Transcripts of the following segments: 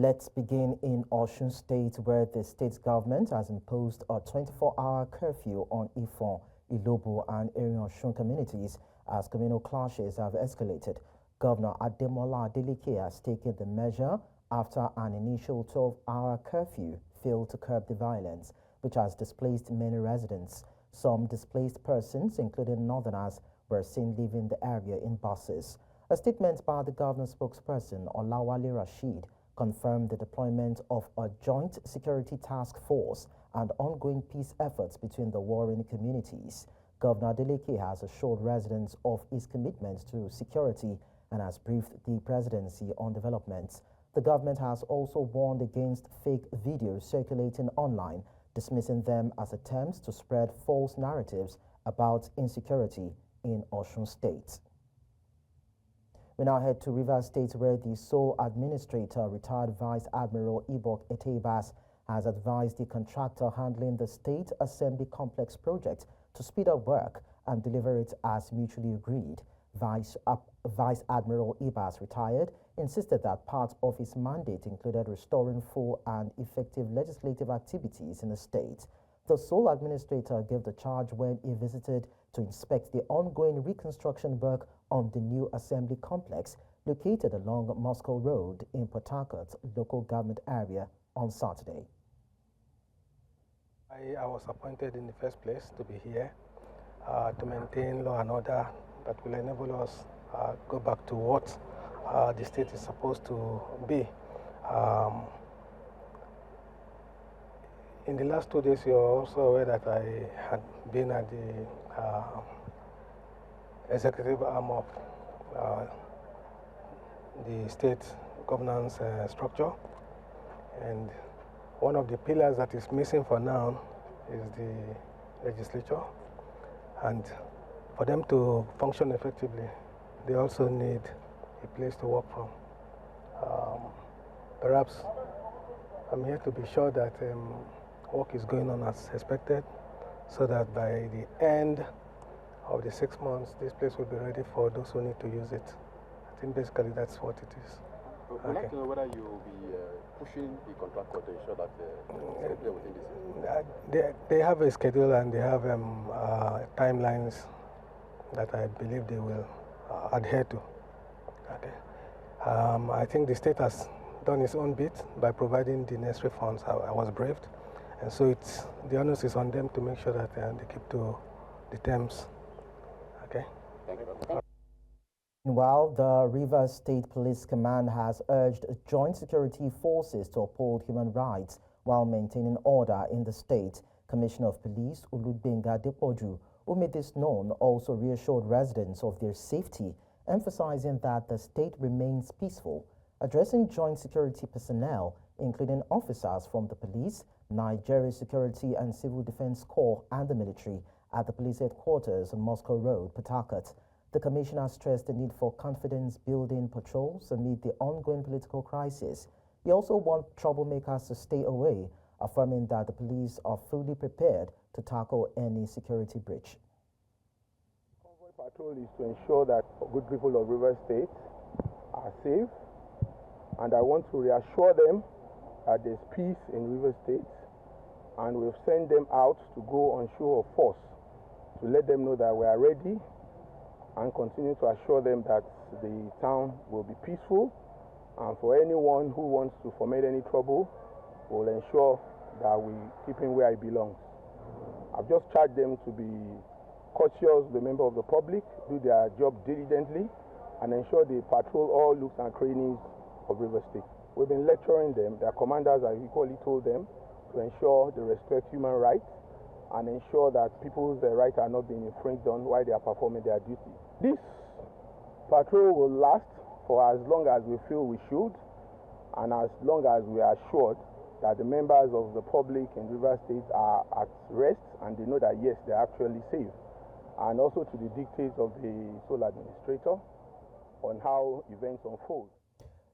Let's begin in Osun State, where the state government has imposed a 24-hour curfew on Ifon, Ilobo, and Osun communities as communal clashes have escalated. Governor Ademola has taken the measure after an initial 12-hour curfew failed to curb the violence, which has displaced many residents. Some displaced persons, including northerners, were seen leaving the area in buses. A statement by the governor's spokesperson, Olawale Rasheed, confirmed the deployment of a joint security task force and ongoing peace efforts between the warring communities. Governor Adeleke has assured residents of his commitment to security and has briefed the presidency on developments. The government has also warned against fake videos circulating online, dismissing them as attempts to spread false narratives about insecurity in Osun State. We now head to Rivers State, where the sole administrator, retired Vice Admiral Ibok Etebas, has advised the contractor handling the State Assembly Complex project to speed up work and deliver it as mutually agreed. Vice Admiral Ibas, retired, insisted that part of his mandate included restoring full and effective legislative activities in the state. The sole administrator gave the charge when he visited to inspect the ongoing reconstruction work on the new assembly complex located along Moscow Road in Port Harcourt local government area on Saturday. I was appointed in the first place to be here to maintain law and order that will enable us go back to what the state is supposed to be. In the last 2 days, you're also aware that I had been at the executive arm of the state governance structure, and one of the pillars that is missing for now is the legislature, and for them to function effectively, they also need a place to work from. Perhaps I'm here to be sure that work is going on as expected, so that by the end of the 6 months, this place will be ready for those who need to use it. I think basically that's what it is. We'd like to know whether you will be pushing the contractor to ensure that schedule within this. They have a schedule and they have timelines that I believe they will adhere to. Okay. I think the state has done its own bit by providing the necessary funds. I was briefed, and so the onus is on them to make sure that they keep to the terms. Okay. Thank you. Meanwhile, the Rivers State Police Command has urged joint security forces to uphold human rights while maintaining order in the state. Commissioner of Police Olugbenga Adepoju, who made this known, also reassured residents of their safety, emphasizing that the state remains peaceful. Addressing joint security personnel, including officers from the police, Nigeria Security and Civil Defense Corps, and the military, at the police headquarters on Moscow Road, Port Harcourt, the commissioner stressed the need for confidence-building patrols amid the ongoing political crisis. He also warned troublemakers to stay away, affirming that the police are fully prepared to tackle any security breach. Convoy patrol is to ensure that good people of Rivers State are safe, and I want to reassure them that there's peace in Rivers State, and we've sent them out to go on show of force to let them know that we are ready, and continue to assure them that the town will be peaceful, and for anyone who wants to foment any trouble, we'll ensure that we keep him where he belongs. I've just charged them to be courteous, the member of the public, do their job diligently, and ensure they patrol all nooks and crannies of River State. We've been lecturing them. Their commanders have equally told them to ensure they respect human rights and ensure that people's rights are not being infringed on while they are performing their duty. This patrol will last for as long as we feel we should, and as long as we are assured that the members of the public in River State are at rest and they know that yes, they're actually safe, and also to the dictates of the sole administrator on how events unfold.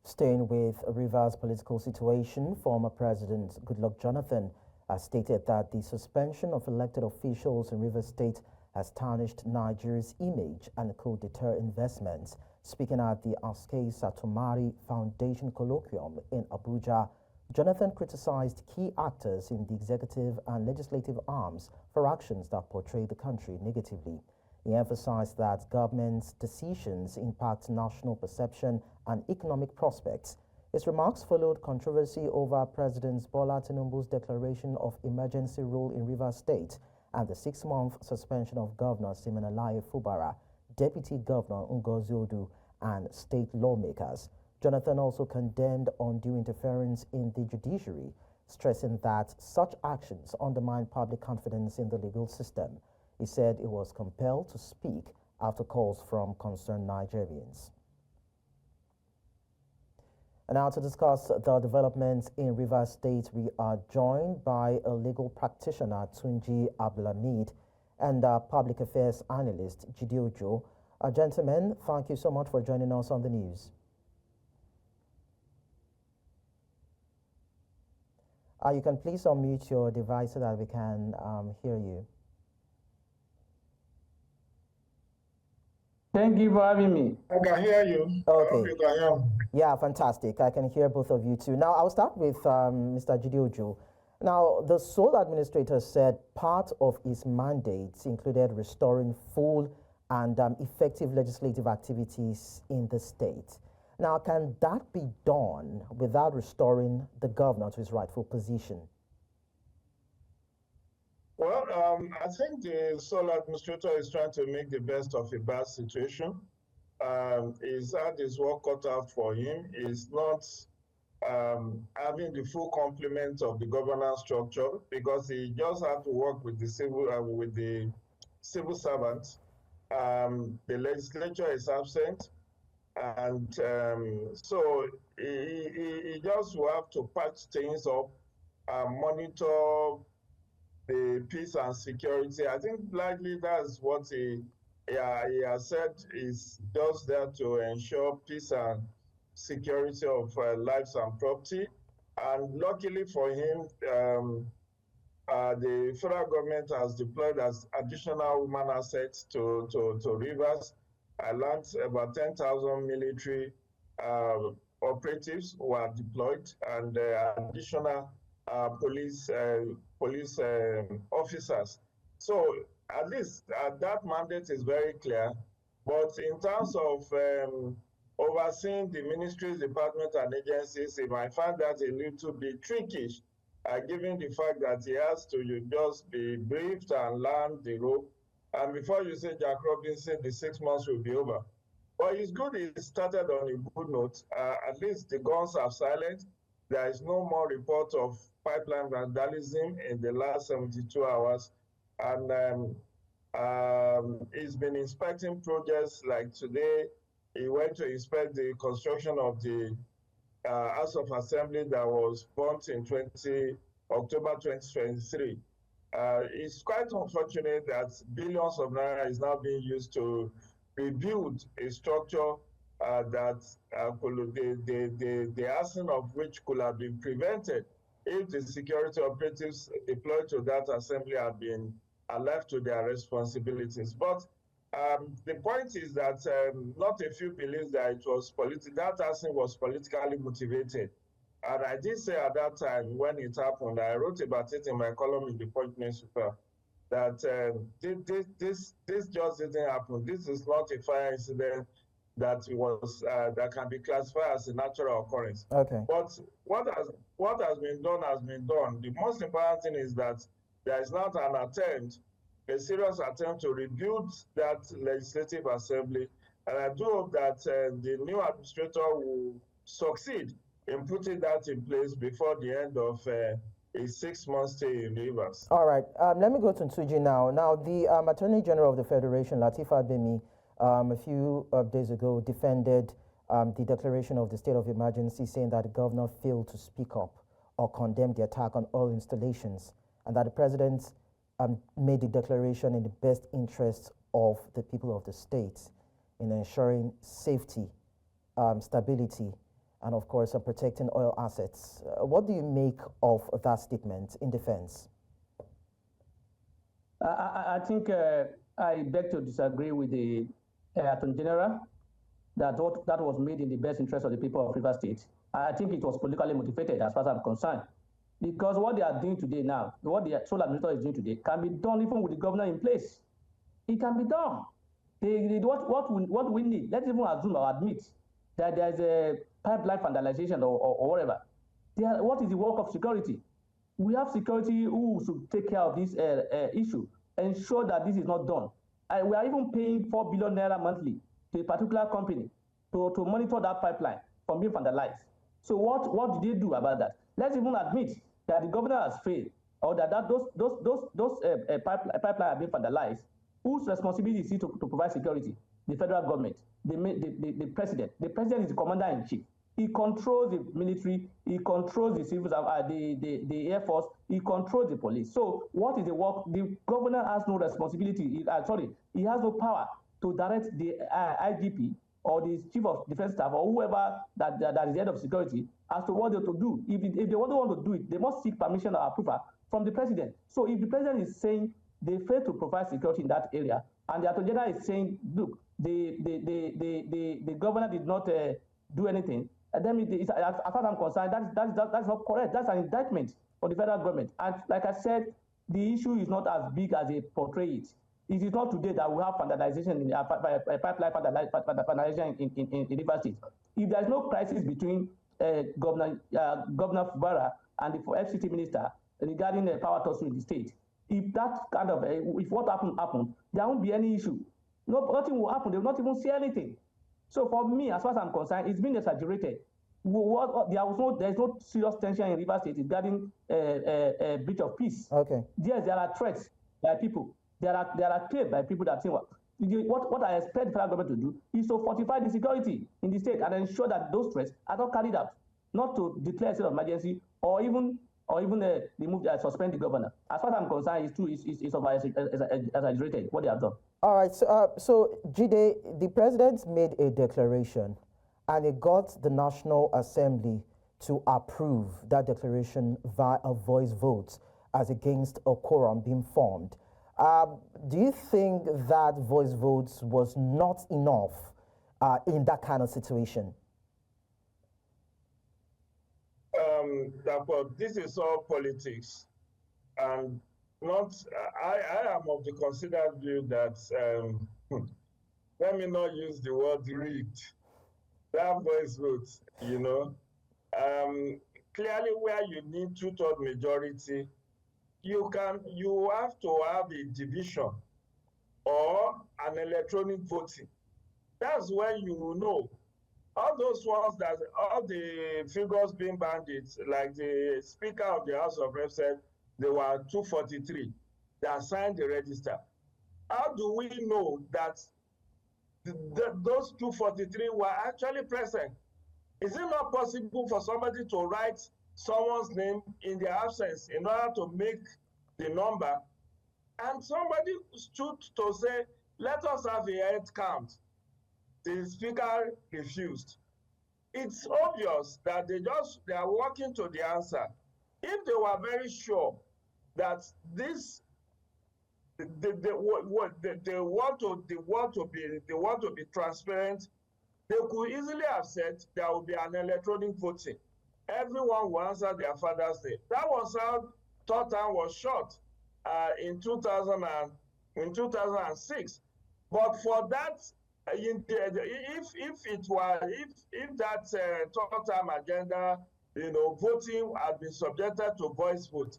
Staying with Rivers' political situation, former President Goodluck Jonathan has stated that the suspension of elected officials in Rivers State has tarnished Nigeria's image and could deter investments. Speaking at the Askei Satomari Foundation Colloquium in Abuja, Jonathan criticized key actors in the executive and legislative arms for actions that portray the country negatively. He emphasized that government's decisions impact national perception and economic prospects. His remarks followed controversy over President Bola Tinubu's declaration of emergency rule in Rivers State and the 6-month suspension of Governor Siminalayi Fubara, Deputy Governor Ngozi Odu, and state lawmakers. Jonathan also condemned undue interference in the judiciary, stressing that such actions undermine public confidence in the legal system. He said he was compelled to speak after calls from concerned Nigerians. And now to discuss the developments in Rivers State, we are joined by a legal practitioner, Tunji Abdulhamid, and public affairs analyst, Jide Ojo. Gentlemen, thank you so much for joining us on the news. You can please unmute your device so that we can hear you. Thank you for having me. I can hear you. Okay. I hope you can hear me. Yeah, fantastic. I can hear both of you too. Now, I'll start with Mr. Jide Ojo. Now, the sole administrator said part of his mandates included restoring full and effective legislative activities in the state. Now, can that be done without restoring the governor to his rightful position? Well, I think the sole administrator is trying to make the best of a bad situation. He's had his work cut out for him. He's not having the full complement of the governance structure because he just had to work with the civil servants. The legislature is absent, and so he just will have to patch things up and monitor the peace and security. I think likely that's what he has said is just there to ensure peace and security of lives and property. And luckily for him, the federal government has deployed as additional human assets to Rivers. I learned about 10,000 military operatives were deployed and additional police officers. So at least that mandate is very clear. But in terms of overseeing the ministries, departments, and agencies, he might find that a little bit tricky, given the fact that he has to just be briefed and learn the rope. And before you say Jack Robinson, the 6 months will be over. But it's good he started on a good note. At least the guns are silent. There is no more report of pipeline vandalism in the last 72 hours. And he's been inspecting projects. Like today, he went to inspect the construction of the House of Assembly that was burnt in October 2023. It's quite unfortunate that billions of naira is now being used to rebuild a structure that the arson of which could have been prevented if the security operatives deployed to that assembly had been left to their responsibilities. But the point is that not a few believe that it was that arson was politically motivated. And I did say at that time when it happened, I wrote about it in my column in the Punch newspaper, that this just didn't happen. This is not a fire incident that that can be classified as a natural occurrence. Okay. But what has been done has been done. The most important thing is that there is not an attempt, a serious attempt to rebuild that legislative assembly. And I do hope that the new administrator will succeed in putting that in place before the end of a 6-month stay in Rivers. All right. Let me go to Ntuji now. Now, the Attorney General of the Federation, Lateef Fagbemi, a few days ago defended the declaration of the state of emergency, saying that the governor failed to speak up or condemn the attack on oil installations, and that the president made the declaration in the best interests of the people of the state in ensuring safety, stability, and of course protecting oil assets. What do you make of that statement in defense? I think I beg to disagree with the Attorney General, that that was made in the best interest of the people of Rivers State. I think it was politically motivated as far as I'm concerned. Because what they are doing today now, what the sole administrator is doing today, can be done even with the governor in place. It can be done. What we need, let's even assume or admit that there's a pipeline vandalization or whatever. What is the work of security? We have security who should take care of this issue, ensure that this is not done. We are even paying 4 billion naira monthly to a particular company to monitor that pipeline from being vandalized. So what did they do about that? Let's even admit that the governor has failed, or that those pipeline have been vandalized. Whose responsibility is it to provide security? The federal government, the president. The president is the commander-in-chief. He controls the military, he controls the civil, the Air Force, he controls the police. So what is the work? The governor has no responsibility, he has no power to direct the IGP or the chief of defense staff or whoever that is the head of security as to what they're to do. If they want to do it, they must seek permission or approval from the president. So if the president is saying they fail to provide security in that area, and the Attorney General is saying, look, the governor did not do anything, and then as far as I'm concerned, that's not correct. That's an indictment for the federal government. And like I said, the issue is not as big as they portray it. It is not today that we have vandalization in pipeline vandalization in Rivers State. If there is no crisis between Governor Fubara and the FCT minister regarding the power tussle in the state, if that kind of if what happened, there won't be any issue. Nothing will happen. They will not even see anything. So for me, as far as I'm concerned, it's been exaggerated. There is no serious tension in Rivers State regarding a breach of peace. Okay. Yes, there are threats by people. There are claims by people that think what I expect the federal government to do is to fortify the security in the state and ensure that those threats are not carried out, not to declare a state of emergency or even remove suspend the governor. As far as I'm concerned, it's exaggerated what they have done. All right. So Jide, the president made a declaration, and it got the National Assembly to approve that declaration via a voice vote as against a quorum being formed. Do you think that voice votes was not enough in that kind of situation? This is all politics, and not. I am of the considered view that let me not use the word rigged. That voice vote, clearly where you need 2/3 majority, you have to have a division or an electronic voting. That's when you know. All those ones that all the figures being banded, like the Speaker of the House of Reps said, there were 243 that signed the register. How do we know that those 243 were actually present? Is it not possible for somebody to write someone's name in their absence in order to make the number? And somebody stood to say, let us have a head count. The speaker refused. It's obvious that they are working to the answer. If they were very sure that they want to be transparent, they could easily have said there will be an electronic voting. Everyone will answer their father's name. That was how third time was shot in 2006. But for that, if that third time agenda, voting had been subjected to voice vote,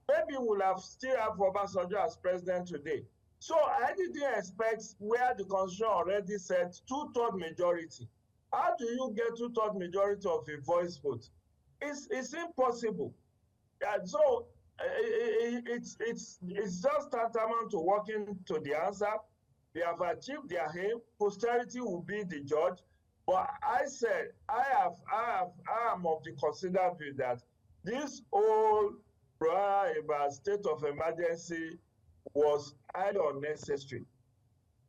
maybe we'll still have Obasanjo as president today. So I didn't expect where the constitution already said 2/3 majority. How do you get 2/3 majority of a voice vote? It's impossible. So it's just tantamount to working to the answer. They have achieved their aim. Posterity will be the judge. But I said I am of the considered view that this whole about state of emergency was highly unnecessary.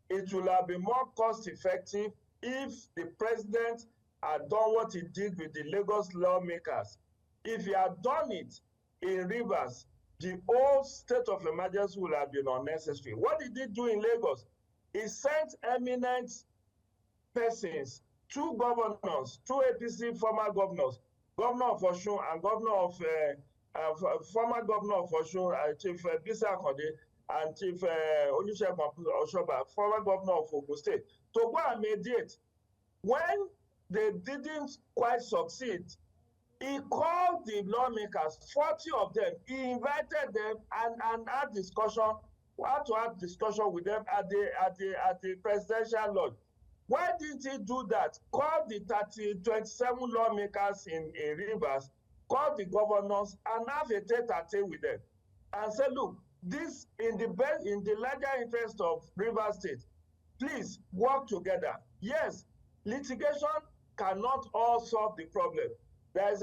It would have been more cost effective if the president had done what he did with the Lagos lawmakers. If he had done it in Rivers, the whole state of emergency would have been unnecessary. What did he do in Lagos? He sent eminent persons, two governors, two APC former governors, governor of Osun and governor of former governor of Osun, Chief Bisi Akande, and Chief Olusegun Oshoba, former governor of Ogun State, to go and mediate. When they didn't quite succeed, he called the lawmakers, 40 of them. He invited them and had discussion, had to have discussion with them at the presidential lodge. Why didn't he do that? Call the 27 lawmakers in Rivers, call the governors, and have a tete-a-tete with them, and say, look, this in the larger interest of Rivers State, please work together. Yes, litigation cannot all solve the problem. There is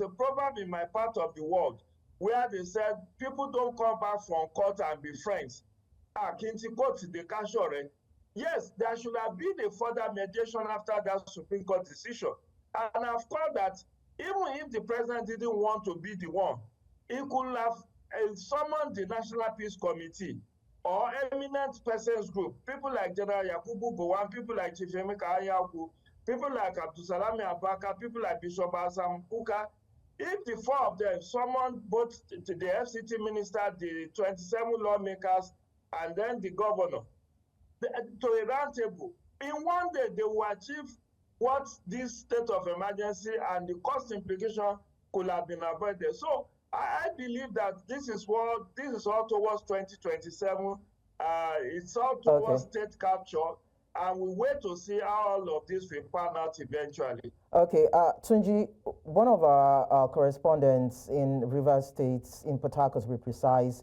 a proverb in my part of the world where they said people don't come back from court and be friends. Yes, there should have been a further mediation after that Supreme Court decision. And I've called that even if the president didn't want to be the one, he could have summoned the National Peace Committee or eminent persons group, people like General Yakubu Gowon, people like Chief Emeka Anyaoku, people like Abdulsalami Abaka, people like Bishop Asam Kuka. If the four of them summoned both the FCT minister, the 27 lawmakers, and then the governor to a round table, in one day they will achieve what this state of emergency and the cost implication could have been avoided. So I believe that this is all towards 2027. It's all towards state capture, and we wait to see how all of this will pan out eventually. Okay, Tunji, one of our correspondents in Rivers State, in Port Harcourt, to be precise,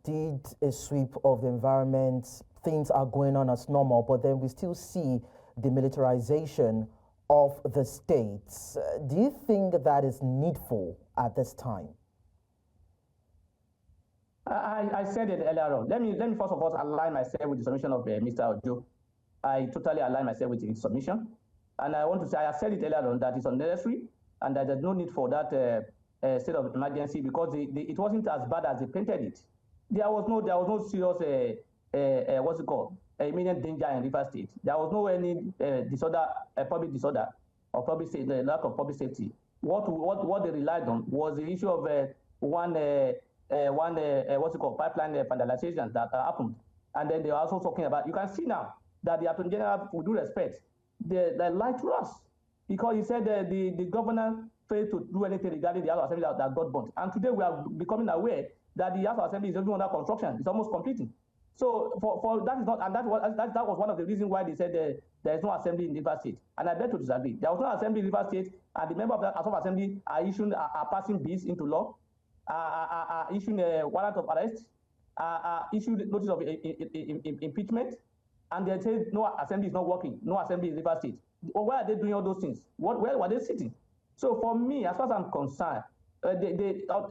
did a sweep of the environment. Things are going on as normal, but then we still see the militarization of the states. Do you think that is needful at this time? I said it earlier on. Let me first of all align myself with the submission of Mr. Ojo. I totally align myself with his submission. And I want to say, I have said it earlier on, that it's unnecessary and that there's no need for that state of emergency, because it wasn't as bad as they painted it. There was no serious what's it called, imminent danger in Rivers State. There was no any disorder, public disorder, or public safety, lack of public safety. What they relied on was the issue of one what's it called, pipeline vandalization that happened. And then they are also talking about, you can see now that the Attorney General, with due respect, they lied to us, because he said the governor failed to do anything regarding the House of Assembly that got burnt. And today we are becoming aware that the House of Assembly is even under construction. It's almost completing. So for that is not, and that was one of the reasons why they said there is no assembly in Rivers State. And I beg to disagree. There was no assembly in Rivers State, and the members of the House of Assembly are passing bills into law, are issuing a warrant of arrest, issued notice of impeachment, and they say no assembly is not working, no assembly in Rivers State. Why are they doing all those things? Where were they sitting? So for me, as far as I'm concerned,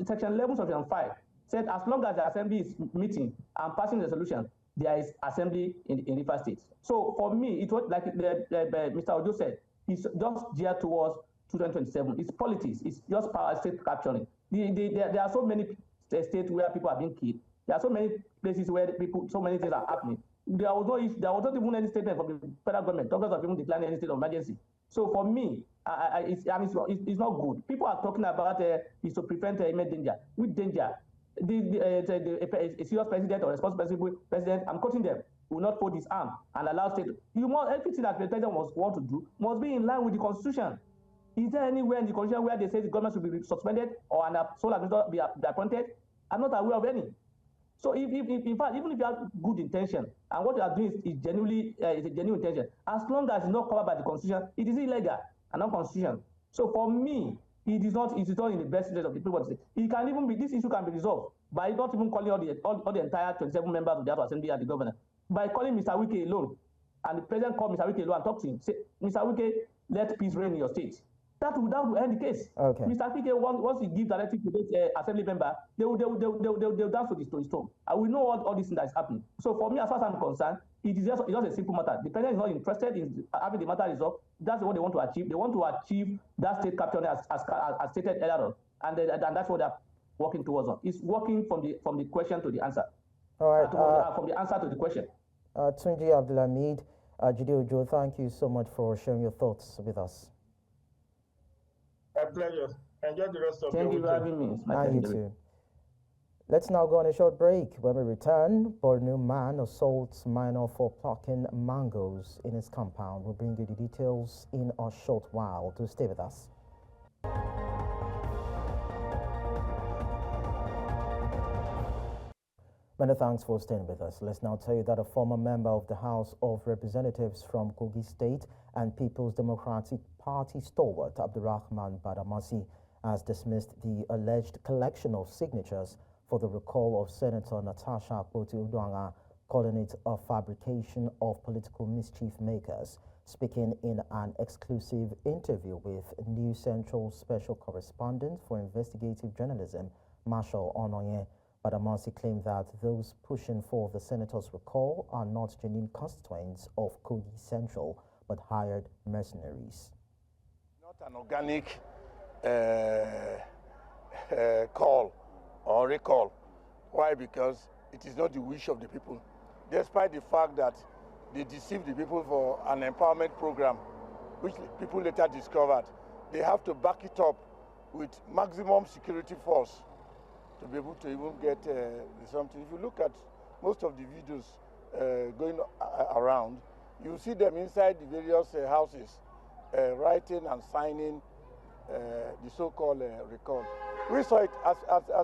Section 11, Section 5 said as long as the assembly is meeting and passing resolution, there is assembly in Rivers State. So for me, it was like Mr. Ojo said, it's just geared towards 2027. It's politics. It's just power state capturing. There are so many states where people are being killed. There are so many places where so many things are happening. There was not even any statement from the federal government talking about even declaring any state of emergency. So for me, it's not good. People are talking about is to prevent imminent danger. With danger, a serious president or responsible president, I'm quoting them, will not fold his arm and allow state. Everything that the president must want to do must be in line with the Constitution. Is there anywhere in the Constitution where they say the government should be suspended or an sole administrator be appointed? I'm not aware of any. So in fact, even if you have good intention and what you are doing is genuinely is a genuine intention, as long as it's not covered by the Constitution, it is illegal and unconstitutional. So for me, it is not in the best interest of the people. It can even be, this issue can be resolved by not even calling all the entire 27 members of the House of Assembly and the governor, by calling Mr. Wike alone, and the president called Mr. Wike alone and talked to him. Say, Mr. Wike, let peace reign in your state. That will end the case. Okay. Mr. Wike, once he gives directive to this assembly member, they will dance to the storm. And we know all this thing that is happening. So for me, as far as I'm concerned, it is just a simple matter. The president is not interested in having the matter resolved. That's what they want to achieve. They want to achieve that state capture as stated earlier on, and that's what they're working towards. It's working from the question to the answer. All right. From the answer to the question. Tunji Abdulhamid, Jide Ojo, thank you so much for sharing your thoughts with us. A pleasure. Enjoy the rest of Thank your you for weekend. having me. It's my And you pleasure. too. Let's now go on a short break. When we return, Borno man assaults minor for plucking mangoes in his compound. We'll bring you the details in a short while. Do stay with us. Many thanks for staying with us. Let's now tell you that a former member of the House of Representatives from Kogi State and People's Democratic Party stalwart Abdurrahman Badamasi has dismissed the alleged collection of signatures for the recall of Senator Natasha Akpoti-Uduaghan, calling it a fabrication of political mischief makers. Speaking in an exclusive interview with New Central Special Correspondent for Investigative Journalism, Marshall Onoye, Badamasi claimed that those pushing for the senator's recall are not genuine constituents of Kogi Central, but hired mercenaries. Not an organic call or recall. Why? Because it is not the wish of the people. Despite the fact that they deceived the people for an empowerment program, which people later discovered, they have to back it up with maximum security force to be able to even get something. If you look at most of the videos going around, you see them inside the various houses writing and signing the so-called recall. We saw it as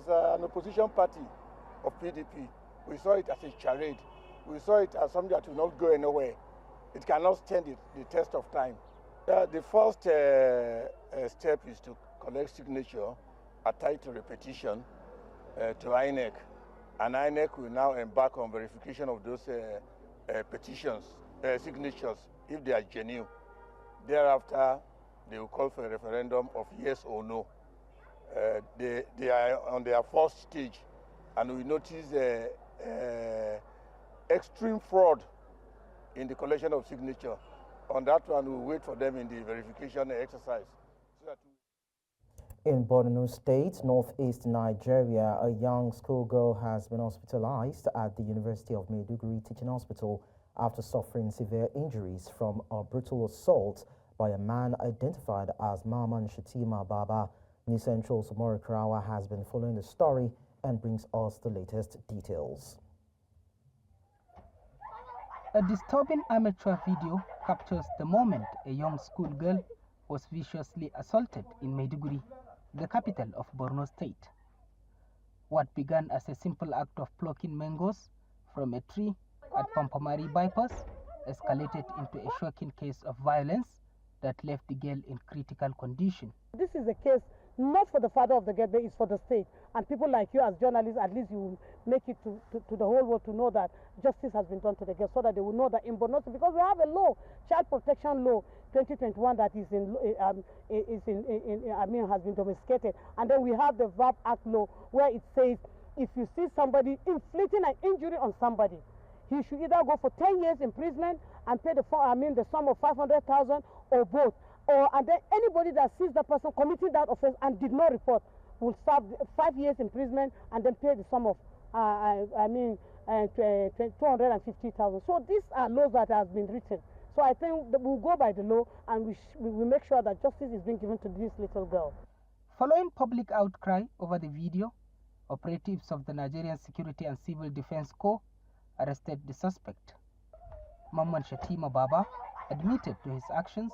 an opposition party of PDP. We saw it as a charade. We saw it as something that will not go anywhere. It cannot stand the test of time. The first step is to collect signature attached to repetition to INEC, and INEC will now embark on verification of those signatures if they are genuine. Thereafter, they will call for a referendum of yes or no. They are on their first stage, and we notice extreme fraud in the collection of signature. On that one, we'll wait for them in the verification exercise. In Borno State, northeast Nigeria, a young schoolgirl has been hospitalized at the University of Maiduguri Teaching Hospital after suffering severe injuries from a brutal assault by a man identified as Maman Shatima Baba. New Central's Omori Karawa has been following the story and brings us the latest details. A disturbing amateur video captures the moment a young schoolgirl was viciously assaulted in Maiduguri, the capital of Borno State. What began as a simple act of plucking mangoes from a tree at Pampamari bypass escalated into a shocking case of violence that left the girl in critical condition. This is a case not for the father of the girl, but it's for the state. And people like you as journalists, at least you will make it to the whole world to know that justice has been done to the girl, so that they will know that in Borno, because we have a law, Child Protection Law 2021, that is has been domesticated. And then we have the VAP Act law, where it says if you see somebody inflicting an injury on somebody, he should either go for 10 years imprisonment and pay the sum of 500,000 or both. And then anybody that sees the person committing that offense and did not report will serve 5 years imprisonment and then pay the sum of 250,000. So these are laws that have been written. So I think that we'll go by the law, and we will make sure that justice is being given to this little girl. Following public outcry over the video, operatives of the Nigerian Security and Civil Defense Corps arrested the suspect. Maman Shatima Baba admitted to his actions,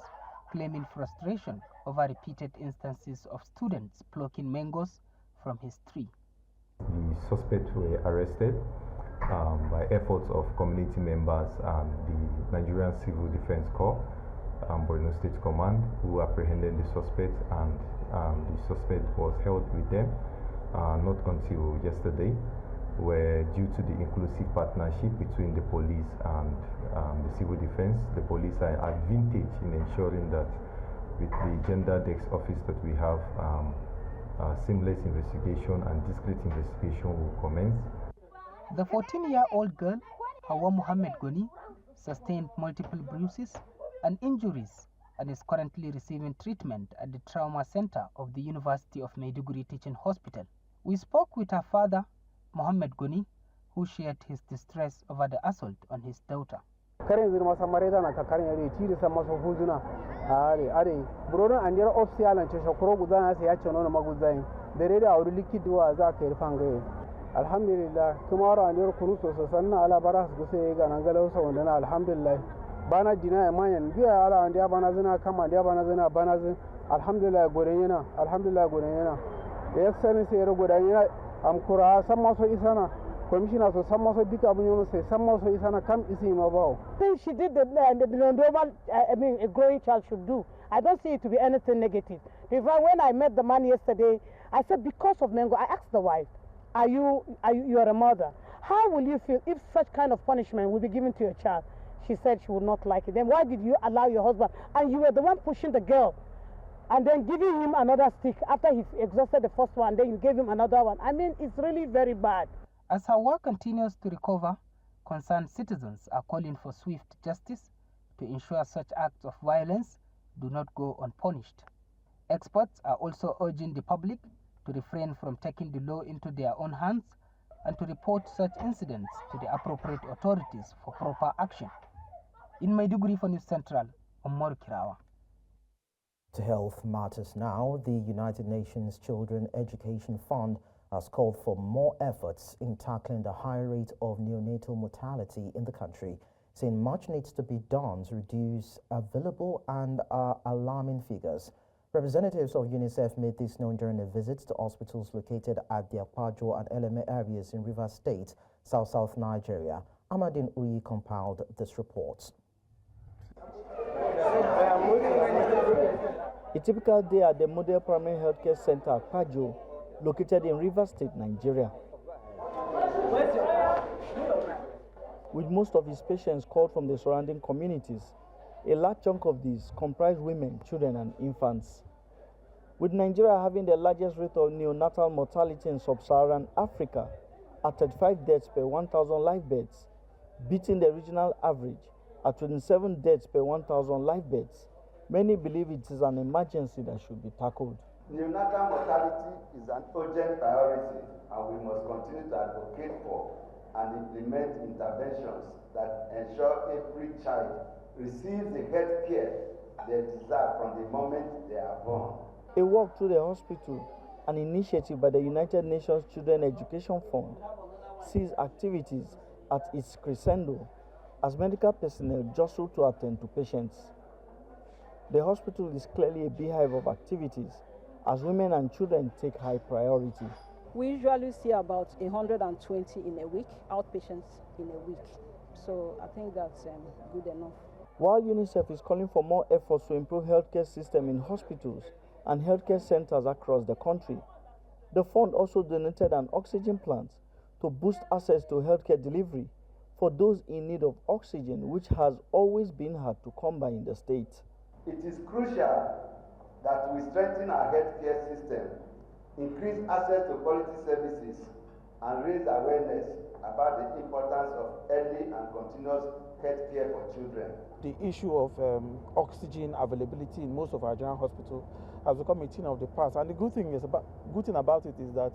claiming frustration over repeated instances of students plucking mangoes from his tree. The suspects were arrested by efforts of community members and the Nigerian Civil Defense Corps, Borno State Command, who apprehended the suspect, and the suspect was held with them not until yesterday, where due to the inclusive partnership between the police and the civil defense, the police are at advantage in ensuring that with the gender desk office that we have, seamless investigation and discreet investigation will commence. The 14-year-old girl, Hawa Muhammad Goni, sustained multiple bruises and injuries and is currently receiving treatment at the trauma center of the University of Maiduguri Teaching Hospital. We spoke with her father, Muhammad Goni, who shared his distress over the assault on his daughter. Karen zirma samareda na kakarin yare tiri sama so huzuna are burodan an jira official an ce shakuro gudana sai ya ce nono maguzai dare da auri likiduwa za ka yi fangaye alhamdulillah kuma ro an jira kuru so sanna ala bara su sai ga nan galau sa wanda na alhamdulillah bana dina ya manyan biya ala an dia bana zina kama dia bana zina bana zin alhamdulillah goren yana da excellency ya goren yana am kura sama so isana commissioner so some also big abunyo say some also is an come isi mabao. She did the normal a growing child should do. I don't see it to be anything negative. When I met the man yesterday, I said because of Mengo, I asked the wife, you are a mother. How will you feel if such kind of punishment will be given to your child? She said she would not like it. Then why did you allow your husband? And you were the one pushing the girl and then giving him another stick after he exhausted the first one, then you gave him another one. I mean, it's really very bad. As Hawa continues to recover, concerned citizens are calling for swift justice to ensure such acts of violence do not go unpunished. Experts are also urging the public to refrain from taking the law into their own hands and to report such incidents to the appropriate authorities for proper action. In Maiduguri for News Central, Omar Kirawa. To health matters now, the United Nations Children Education Fund has called for more efforts in tackling the high rate of neonatal mortality in the country, saying much needs to be done to reduce available and alarming figures. Representatives of UNICEF made this known during a visit to hospitals located at the Adepoju and Eleme areas in Rivers State, South Nigeria. Amadin Uyi compiled this report. A typical day at the Model Primary Healthcare Center, Adepoju, located in Rivers State, Nigeria. With most of his patients called from the surrounding communities, a large chunk of these comprise women, children, and infants. With Nigeria having the largest rate of neonatal mortality in sub-Saharan Africa at 35 deaths per 1,000 live births, beating the regional average at 27 deaths per 1,000 live births, many believe it is an emergency that should be tackled. Neonatal mortality is an urgent priority, and we must continue to advocate for and implement interventions that ensure every child receives the health care they deserve from the moment they are born. A walk through the hospital, an initiative by the United Nations Children Education Fund, sees activities at its crescendo as medical personnel jostle to attend to patients. The hospital is clearly a beehive of activities as women and children take high priority. We usually see about 120 in a week, outpatients in a week. So I think that's good enough. While UNICEF is calling for more efforts to improve healthcare system in hospitals and healthcare centers across the country, the fund also donated an oxygen plant to boost access to healthcare delivery for those in need of oxygen, which has always been hard to come by in the state. It is crucial that we strengthen our healthcare system, increase access to quality services, and raise awareness about the importance of early and continuous healthcare for children. The issue of oxygen availability in most of our general hospitals has become a thing of the past. And the good thing about it is that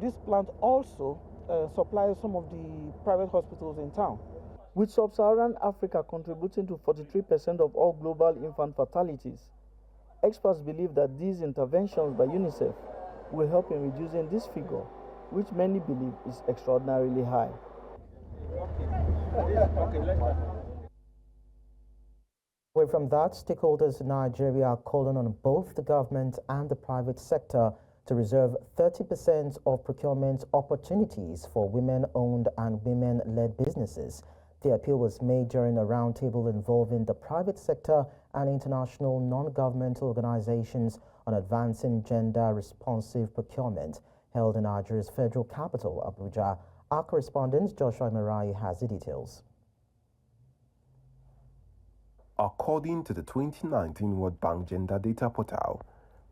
this plant also supplies some of the private hospitals in town. With sub-Saharan Africa contributing to 43% of all global infant fatalities, experts believe that these interventions by UNICEF will help in reducing this figure, which many believe is extraordinarily high. Away from that, stakeholders in Nigeria are calling on both the government and the private sector to reserve 30% of procurement opportunities for women-owned and women-led businesses. The appeal was made during a roundtable involving the private sector and international non-governmental organizations on advancing gender-responsive procurement held in Nigeria's federal capital, Abuja. Our correspondent, Joshua Mirai, has the details. According to the 2019 World Bank Gender Data Portal,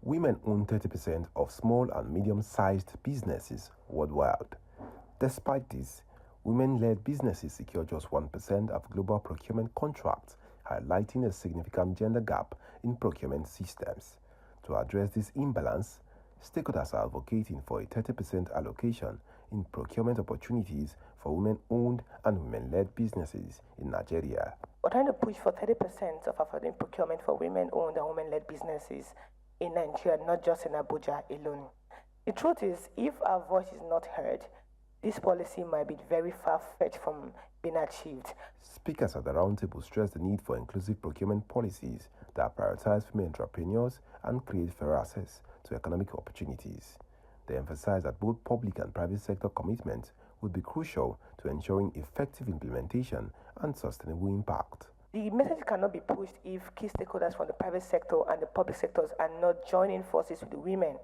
women own 30% of small and medium-sized businesses worldwide. Despite this, women-led businesses secure just 1% of global procurement contracts, highlighting a significant gender gap in procurement systems. To address this imbalance, stakeholders are advocating for a 30% allocation in procurement opportunities for women-owned and women-led businesses in Nigeria. We're trying to push for 30% of affordable procurement for women-owned and women-led businesses in Nigeria, not just in Abuja alone. The truth is, if our voice is not heard, this policy might be very far-fetched from being achieved. Speakers at the roundtable stressed the need for inclusive procurement policies that prioritize female entrepreneurs and create fair access to economic opportunities. They emphasized that both public and private sector commitment would be crucial to ensuring effective implementation and sustainable impact. The message cannot be pushed if key stakeholders from the private sector and the public sectors are not joining forces with the women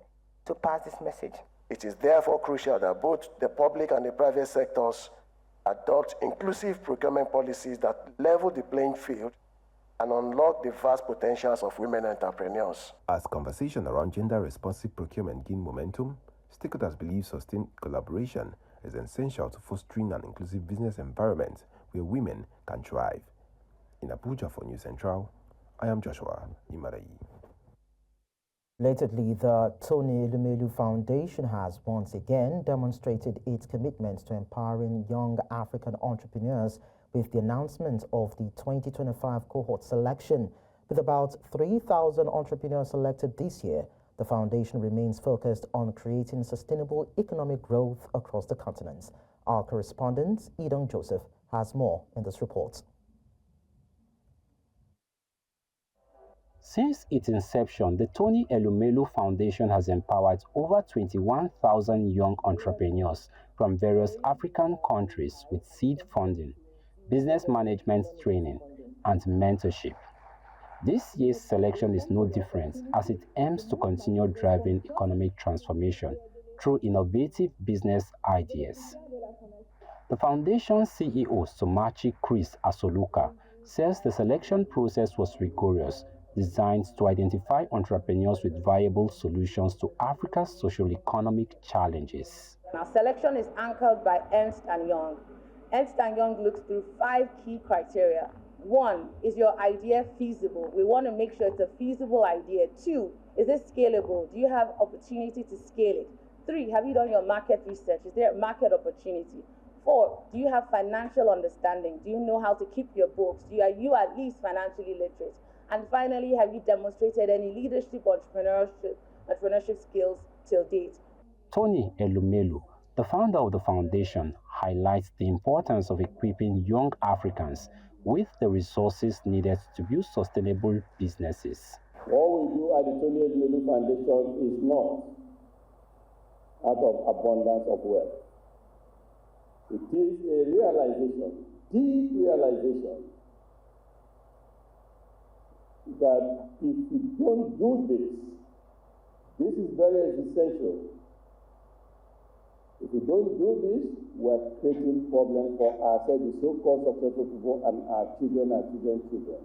to pass this message. It is therefore crucial that both the public and the private sectors adopt inclusive procurement policies that level the playing field and unlock the vast potentials of women entrepreneurs. As conversation around gender-responsive procurement gain momentum, stakeholders believe sustained collaboration is essential to fostering an inclusive business environment where women can thrive. In Abuja for News Central, I am Joshua Imarayi. Lately, the Tony Elumelu Foundation has once again demonstrated its commitment to empowering young African entrepreneurs with the announcement of the 2025 cohort selection. With about 3,000 entrepreneurs selected this year, the foundation remains focused on creating sustainable economic growth across the continent. Our correspondent, Edong Joseph, has more in this report. Since its inception, the Tony Elumelu Foundation has empowered over 21,000 young entrepreneurs from various African countries with seed funding, business management training, and mentorship. This year's selection is no different, as it aims to continue driving economic transformation through innovative business ideas. The foundation's CEO, Somachi Chris Asoluka, says the selection process was rigorous, designed to identify entrepreneurs with viable solutions to Africa's socio-economic challenges. Our selection is anchored by Ernst & Young. Ernst & Young looks through 5 key criteria. 1, is your idea feasible? We want to make sure it's a feasible idea. 2, is it scalable? Do you have opportunity to scale it? 3, have you done your market research? Is there a market opportunity? 4, do you have financial understanding? Do you know how to keep your books? Are you at least financially literate? And finally, have you demonstrated any leadership, entrepreneurship skills till date? Tony Elumelu, the founder of the foundation, highlights the importance of equipping young Africans with the resources needed to build sustainable businesses. What we do at the Tony Elumelu Foundation is not out of abundance of wealth. It is a realization, deep realization, that if we don't do this is very essential. If we don't do this, we're creating problems for ourselves, the so-called successful people, and our children and children's children.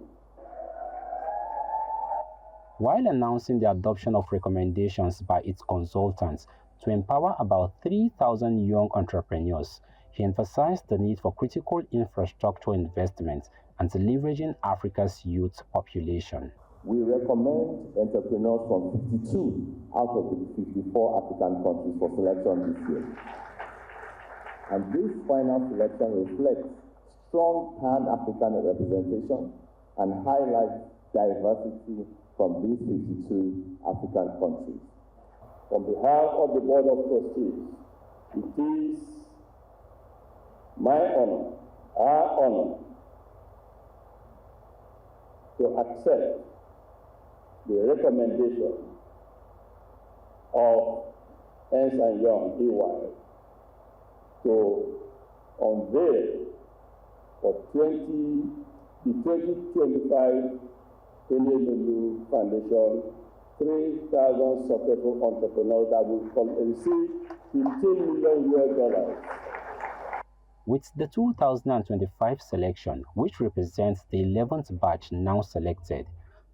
While announcing the adoption of recommendations by its consultants to empower about 3,000 young entrepreneurs, he emphasized the need for critical infrastructure investment and leveraging Africa's youth population. We recommend entrepreneurs from 52 out of the 54 African countries for selection this year. And this final selection reflects strong Pan-African representation and highlights diversity from these 52 African countries. On behalf of the Board of Trustees, it is my honor, our honor, to accept the recommendation of Ernst & Young, EY, to unveil for the 2025 Tony Elumelu Foundation 3,000 successful entrepreneurs that will receive $15 million. With the 2025 selection, which represents the 11th batch now selected,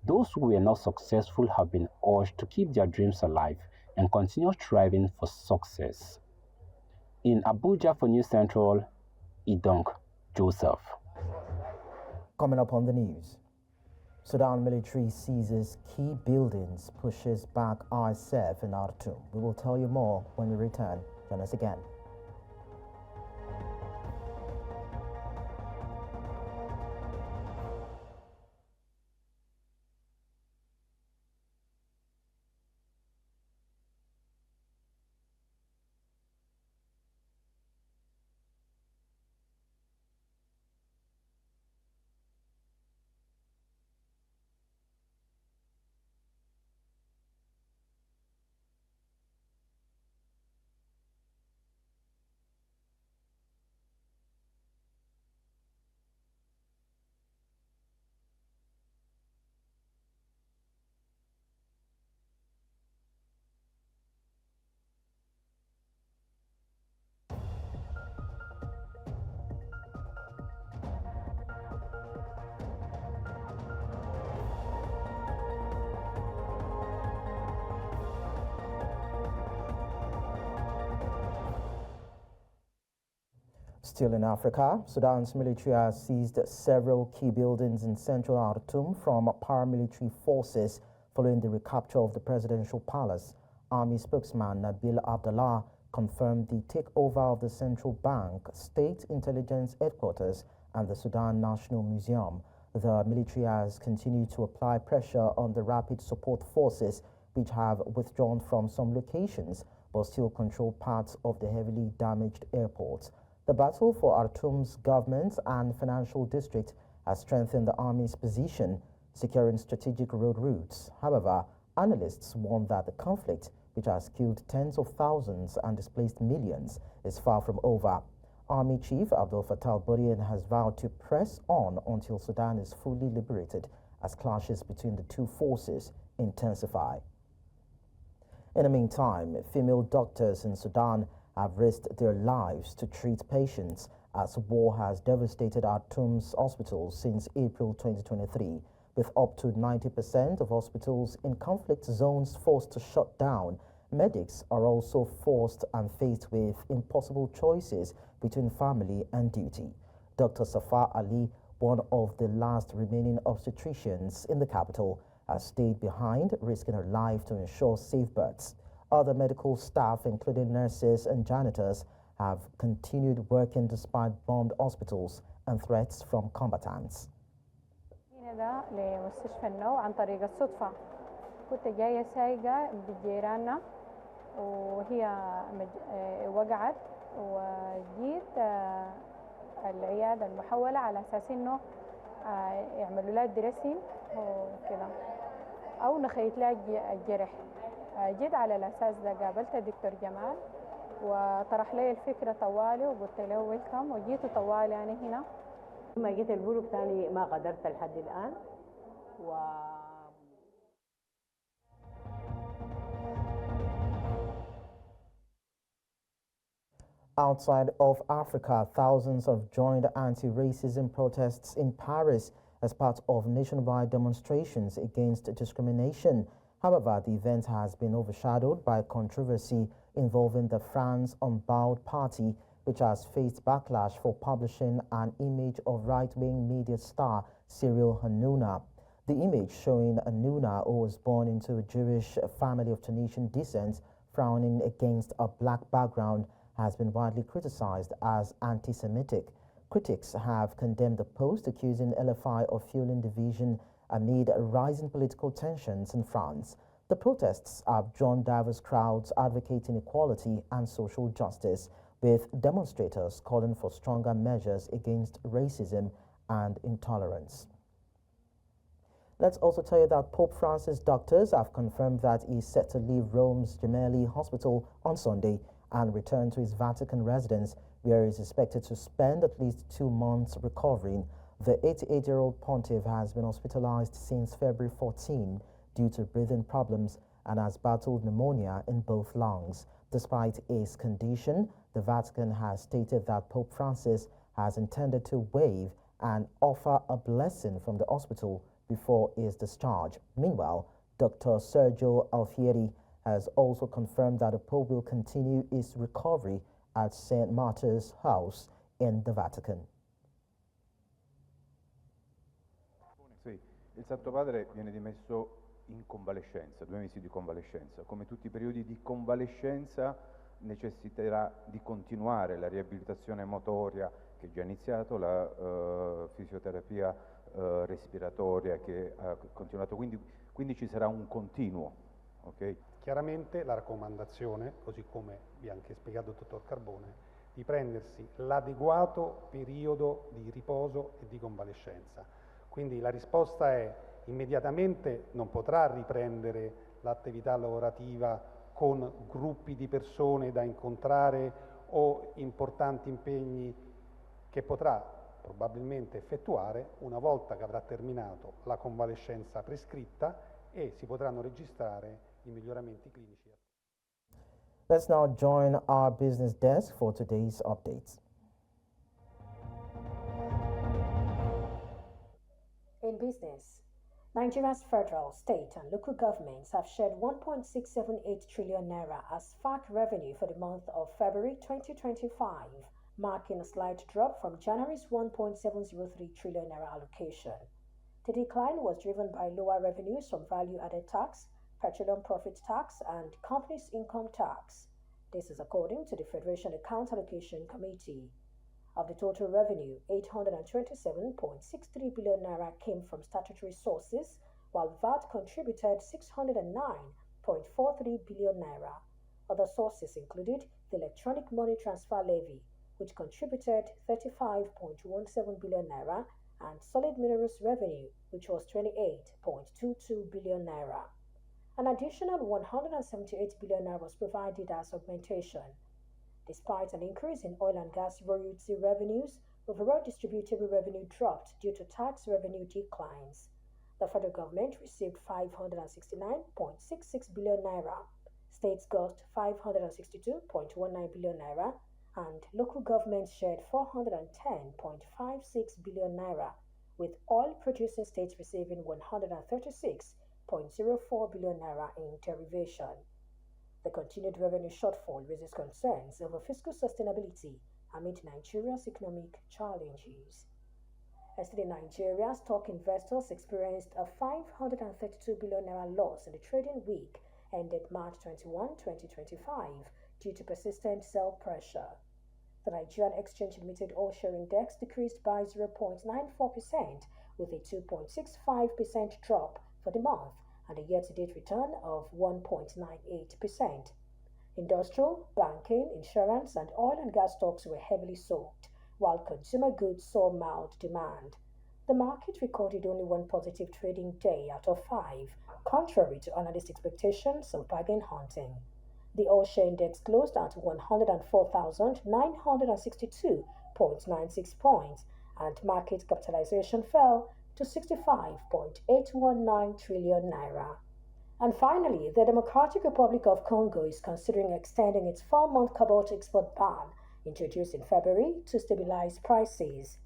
those who were not successful have been urged to keep their dreams alive and continue striving for success. In Abuja for News Central, Edong Joseph. Coming up on the news. Sudan military seizes key buildings, pushes back RSF in Khartoum. We will tell you more when we return. Join us again. Still in Africa, Sudan's military has seized several key buildings in central Khartoum from paramilitary forces following the recapture of the presidential palace. Army spokesman Nabil Abdallah confirmed the takeover of the central bank, state intelligence headquarters, and the Sudan National Museum. The military has continued to apply pressure on the rapid support forces, which have withdrawn from some locations but still control parts of the heavily damaged airport. The battle for Khartoum's government and financial district has strengthened the army's position, securing strategic road routes. However, analysts warn that the conflict, which has killed tens of thousands and displaced millions, is far from over. Army Chief Abdel Fattah al-Burhan has vowed to press on until Sudan is fully liberated as clashes between the two forces intensify. In the meantime, female doctors in Sudan have risked their lives to treat patients as war has devastated Khartoum's hospitals since April 2023, with up to 90% of hospitals in conflict zones forced to shut down. Medics are also forced and faced with impossible choices between family and duty. Dr. Safar Ali, one of the last remaining obstetricians in the capital, has stayed behind, risking her life to ensure safe births. Other medical staff, including nurses and janitors, have continued working despite bombed hospitals and threats from combatants. ده لمستشفى النوع عن طريق الصدفة. كنت جاية سايقة بجيراننا وهي وقعت وجيت العيادة المحولة على أساس إنه يعملوا لها دريسين وكذا أو نخيط لها الجرح. جيت على الأساس ده قابلت الدكتور جمال وطرح لي الفكرة طوالي وقلت له ويلكم وجيت طوالي أنا هنا. لما جيت البلوك ثاني ما قدرت لحد الآن Outside of Africa, thousands have joined anti-racism protests in Paris as part of nationwide demonstrations against discrimination. However, the event has been overshadowed by controversy involving the France Unbowed Party, which has faced backlash for publishing an image of right-wing media star Cyril Hanouna. The image showing Hanouna, who was born into a Jewish family of Tunisian descent, frowning against a black background, has been widely criticized as anti-Semitic. Critics have condemned the post, accusing LFI of fueling division amid rising political tensions in France. The protests have drawn diverse crowds advocating equality and social justice, with demonstrators calling for stronger measures against racism and intolerance. Let's also tell you that Pope Francis' doctors have confirmed that he is set to leave Rome's Gemelli Hospital on Sunday and return to his Vatican residence, where he is expected to spend at least 2 months recovering. The 88-year-old pontiff has been hospitalized since February 14 due to breathing problems and has battled pneumonia in both lungs. Despite his condition, the Vatican has stated that Pope Francis has intended to waive and offer a blessing from the hospital before his discharge. Meanwhile, Dr. Sergio Alfieri has also confirmed that the Pope will continue his recovery at St. Martha's House in the Vatican. Il Santo Padre viene dimesso in convalescenza, 2 mesi di convalescenza. Come tutti i periodi di convalescenza necessiterà di continuare la riabilitazione motoria che è già iniziato, la fisioterapia respiratoria che ha continuato, quindi ci sarà un continuo. Okay? Chiaramente la raccomandazione, così come vi ha anche spiegato il dottor Carbone, di prendersi l'adeguato periodo di riposo e di convalescenza. Quindi la risposta è: immediatamente non potrà riprendere l'attività lavorativa con gruppi di persone da incontrare o importanti impegni che potrà probabilmente effettuare una volta che avrà terminato la convalescenza prescritta e si potranno registrare i miglioramenti clinici. Let's now join our business desk for today's updates. In business, Nigeria's federal, state and local governments have shared 1.678 trillion naira as FAC revenue for the month of February 2025, marking a slight drop from January's 1.703 trillion naira allocation. The decline was driven by lower revenues from value-added tax, petroleum profit tax and companies' income tax. This is according to the Federation Account Allocation Committee. Of the total revenue, 827.63 billion naira came from statutory sources, while VAT contributed 609.43 billion naira. Other sources included the electronic money transfer levy, which contributed 35.17 billion naira, and solid minerals revenue, which was 28.22 billion naira. An additional 178 billion naira was provided as augmentation. Despite an increase in oil and gas royalty revenues, overall distributable revenue dropped due to tax revenue declines. The federal government received 569.66 billion naira, states got 562.19 billion naira, and local governments shared 410.56 billion naira, with oil-producing states receiving 136.04 billion naira in derivation. The continued revenue shortfall raises concerns over fiscal sustainability amid Nigeria's economic challenges. Yesterday, Nigeria stock investors experienced a 532 billion naira loss in the trading week ended March 21, 2025, due to persistent sell pressure. The Nigerian Exchange Limited All-Share Index decreased by 0.94%, with a 2.65% drop for the month and a year-to-date return of 1.98%. Industrial, banking, insurance, and oil and gas stocks were heavily sold, while consumer goods saw mild demand. The market recorded only one positive trading day out of 5, contrary to analyst expectations of bargain hunting. The All-Share Index closed at 104,962.96 points, and market capitalization fell to 65.819 trillion naira. And finally, the Democratic Republic of Congo is considering extending its 4-month cobalt export ban introduced in February to stabilize prices.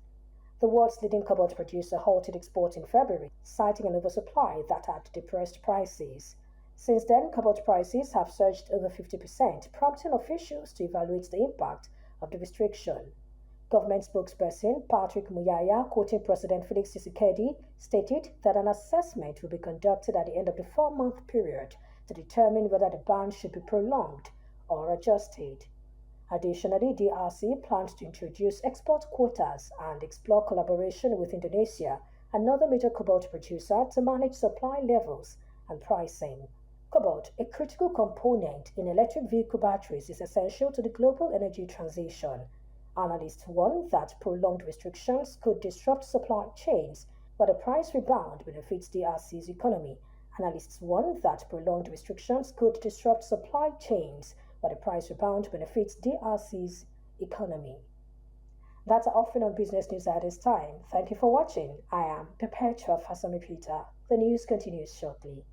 The world's leading cobalt producer halted exports in February, citing an oversupply that had depressed prices. Since then, cobalt prices have surged over 50%, prompting officials to evaluate the impact of the restriction. Government spokesperson Patrick Muyaya, quoting President Felix Tshisekedi, stated that an assessment will be conducted at the end of the 4-month period to determine whether the ban should be prolonged or adjusted. Additionally, DRC plans to introduce export quotas and explore collaboration with Indonesia, another major cobalt producer, to manage supply levels and pricing. Cobalt, a critical component in electric vehicle batteries, is essential to the global energy transition. Analysts warn that prolonged restrictions could disrupt supply chains, but a price rebound benefits DRC's economy. Analysts warn that prolonged restrictions could disrupt supply chains, but a price rebound benefits DRC's economy. That's our offering on business news at this time. Thank you for watching. I am Perpetua Fasami Peter. The news continues shortly.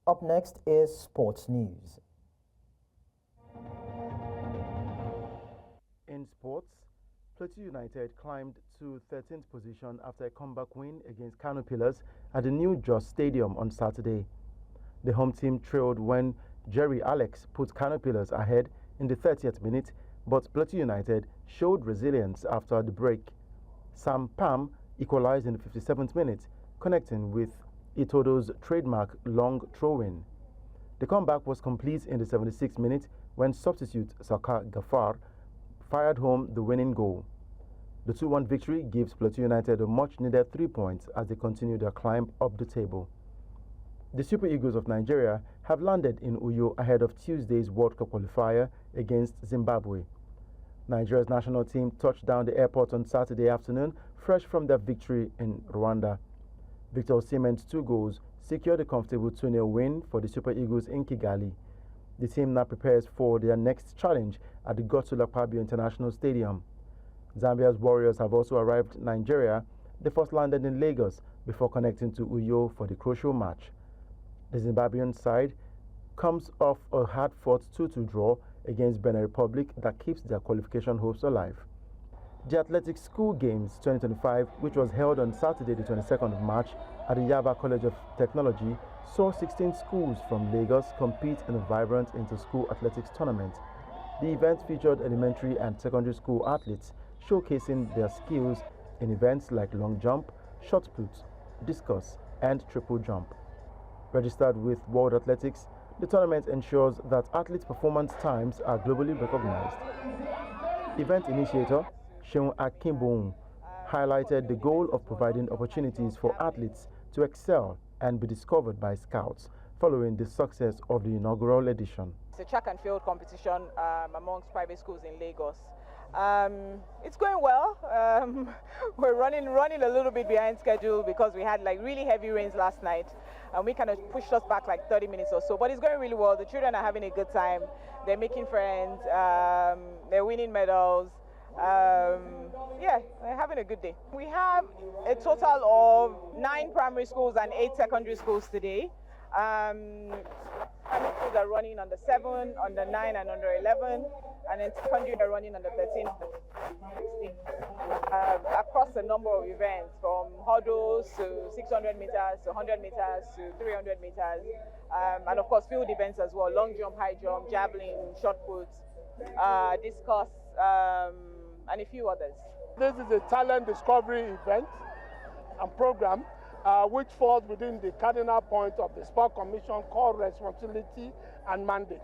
Up next is sports news. In sports, Plateau United climbed to 13th position after a comeback win against Kano Pillars at the new Jos Stadium on Saturday. The home team trailed when Jerry Alex put Kano Pillars ahead in the 30th minute but Plateau United showed resilience after the break. Sam Pam equalized in the 57th minute, connecting with Itodo's trademark long throw-in. The comeback was complete in the 76th minute when substitute Saka Gafar fired home the winning goal. The 2-1 victory gives Plateau United a much-needed 3 points as they continue their climb up the table. The Super Eagles of Nigeria have landed in Uyo ahead of Tuesday's World Cup qualifier against Zimbabwe. Nigeria's national team touched down the airport on Saturday afternoon, fresh from their victory in Rwanda. Victor Osimhen's 2 goals secured a comfortable 2-0 win for the Super Eagles in Kigali. The team now prepares for their next challenge at the Godswill Akpabio International Stadium. Zambia's Warriors have also arrived in Nigeria. They first landed in Lagos before connecting to Uyo for the crucial match. The Zimbabwean side comes off a hard-fought 2-2 draw against Benin Republic that keeps their qualification hopes alive. The Athletics School Games 2025, which was held on Saturday the 22nd of March at the Yaba College of Technology, saw 16 schools from Lagos compete in a vibrant inter-school athletics tournament. The event featured elementary and secondary school athletes showcasing their skills in events like long jump, shot put, discus, and triple jump. Registered with World Athletics, the tournament ensures that athletes' performance times are globally recognized. Event initiator Seun Akinbon highlighted the goal of providing opportunities for athletes to excel and be discovered by scouts following the success of the inaugural edition. It's a track and field competition amongst private schools in Lagos. It's going well. We're running a little bit behind schedule because we had like really heavy rains last night, and we kind of pushed us back like 30 minutes or so. But it's going really well. The children are having a good time. They're making friends. They're winning medals. Yeah, they're having a good day. We have a total of 9 primary schools and 8 secondary schools today. Primary schools are running under 7, under 9, and under 11, and then secondary are running under 13, 16. Across a number of events, from hurdles to 600 meters, to 100 meters, to 300 meters, and of course field events as well: long jump, high jump, javelin, shot put, discus, and a few others. This is a talent discovery event and program which falls within the cardinal point of the Sport Commission core responsibility and mandate.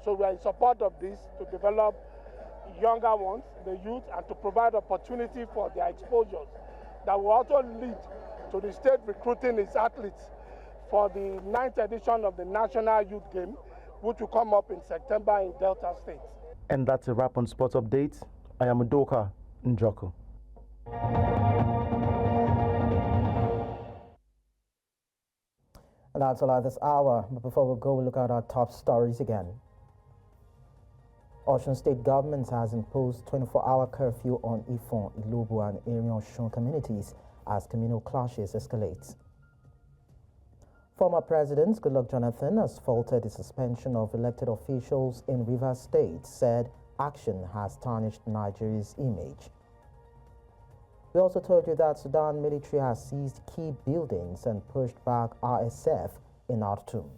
So we are in support of this to develop younger ones, the youth, and to provide opportunity for their exposures that will also lead to the state recruiting its athletes for the 9th edition of the National Youth Game, which will come up in September in Delta State. And that's a wrap on Sports Updates. I am Udoka Njoko. And that's all at this hour. But before we go, we'll look at our top stories again. Osun State government has imposed 24-hour curfew on Ifon, Ilobo, and Area Osun communities as communal clashes escalate. Former President Goodluck Jonathan has faulted the suspension of elected officials in Rivers State, said action has tarnished Nigeria's image. We also told you that Sudan military has seized key buildings and pushed back RSF in Khartoum.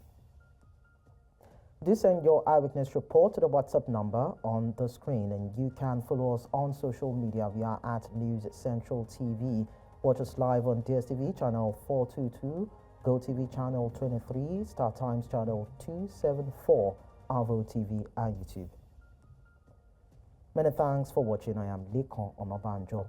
Do send your eyewitness report to the WhatsApp number on the screen, and you can follow us on social media via @NewsCentralTV. Watch us live on DSTV channel 422, GoTV channel 23, StarTimes channel 274, Avo TV, and YouTube. Many thanks for watching. I am Lekon Onobanjo.